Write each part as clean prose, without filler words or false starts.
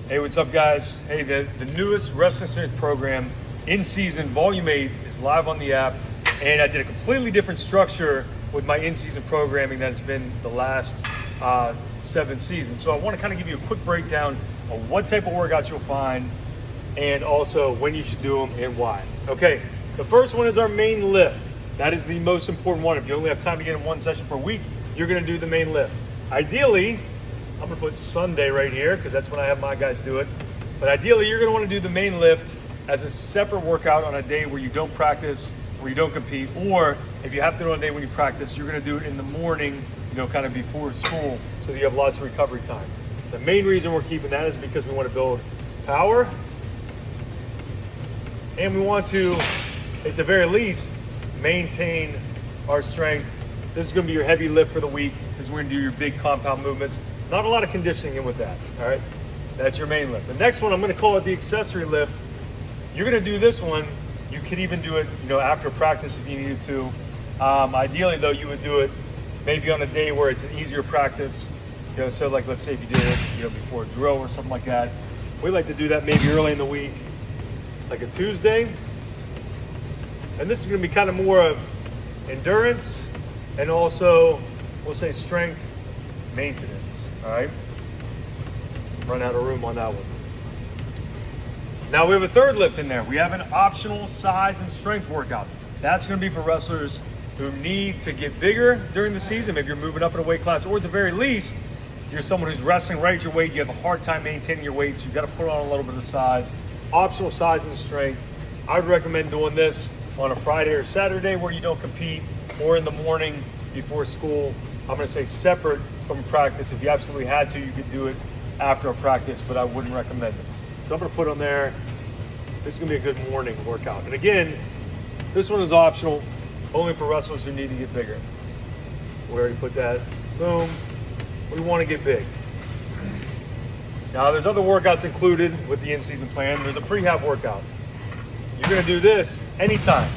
Hey, what's up, guys? Hey, the newest Wrestling Strength program, In Season Volume 8, is live on the app, and I did a completely different structure with my in-season programming than it's been the last 7 seasons. So I want to kind of give you a quick breakdown of what type of workouts you'll find, and also when you should do them and why. Okay, the first one is our main lift. That is the most important one. If you only have time to get in one session per week, you're going to do the main lift. Ideally, I'm gonna put Sunday right here because that's when I have my guys do it. But ideally, you're gonna wanna do the main lift as a separate workout on a day where you don't practice, where you don't compete, or if you have to do it on a day when you practice, you're gonna do it in the morning, kind of before school, so that you have lots of recovery time. The main reason we're keeping that is because we wanna build power, and we want to, at the very least, maintain our strength. This is gonna be your heavy lift for the week. This is where you're gonna do your big compound movements. Not a lot of conditioning in with that, all right? That's your main lift. The next one, I'm gonna call it the accessory lift. You're gonna do this one. You could even do it, after practice if you needed to. Ideally though, you would do it maybe on a day where it's an easier practice. So like let's say if you did it, before a drill or something like that. We like to do that maybe early in the week, like a Tuesday. And this is gonna be kind of more of endurance and also, we'll say strength maintenance, all right? Run out of room on that one. Now we have a third lift in there. We have an optional size and strength workout. That's gonna be for wrestlers who need to get bigger during the season. Maybe you're moving up in a weight class, or at the very least, you're someone who's wrestling right at your weight. You have a hard time maintaining your weight, so you've got to put on a little bit of size. Optional size and strength. I would recommend doing this on a Friday or Saturday where you don't compete, or in the morning before school. I'm gonna say separate from practice. If you absolutely had to, you could do it after a practice, but I wouldn't recommend it. So I'm gonna put on there, this is gonna be a good morning workout. And again, this one is optional, only for wrestlers who need to get bigger. We already put that, boom. We wanna get big. Now there's other workouts included with the in-season plan. There's a prehab workout. You're gonna do this anytime.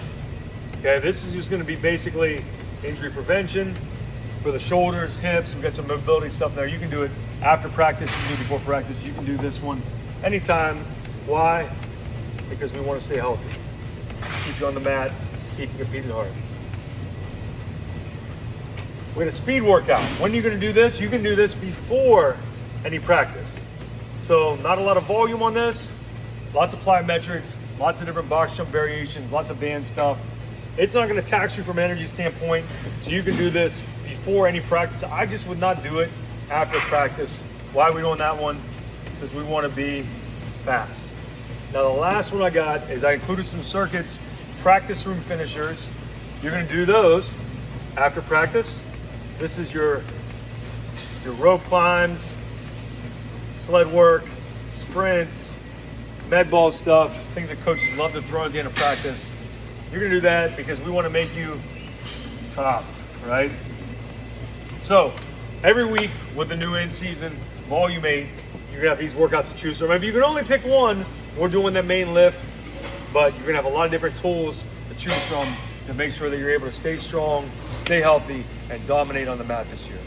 Okay, this is just gonna be basically injury prevention for the shoulders, hips. We've got some mobility stuff there. You can do it after practice, you can do it before practice. You can do this one anytime. Why? Because we want to stay healthy. Keep you on the mat, keep you competing hard. We got a speed workout. When are you going to do this? You can do this before any practice. So not a lot of volume on this. Lots of plyometrics, lots of different box jump variations, lots of band stuff. It's not going to tax you from an energy standpoint, so you can do this before any practice. I just would not do it after practice. Why are we doing that one? Because we want to be fast. Now the last one I got is I included some circuits, practice room finishers. You're going to do those after practice. This is your rope climbs, sled work, sprints, med ball stuff, things that coaches love to throw at the end of practice. You're gonna do that because we wanna make you tough, right? So, every week with the new in-season Volume 8, you're gonna have these workouts to choose from. If you can only pick one, we're doing the main lift, but you're gonna have a lot of different tools to choose from to make sure that you're able to stay strong, stay healthy, and dominate on the mat this year.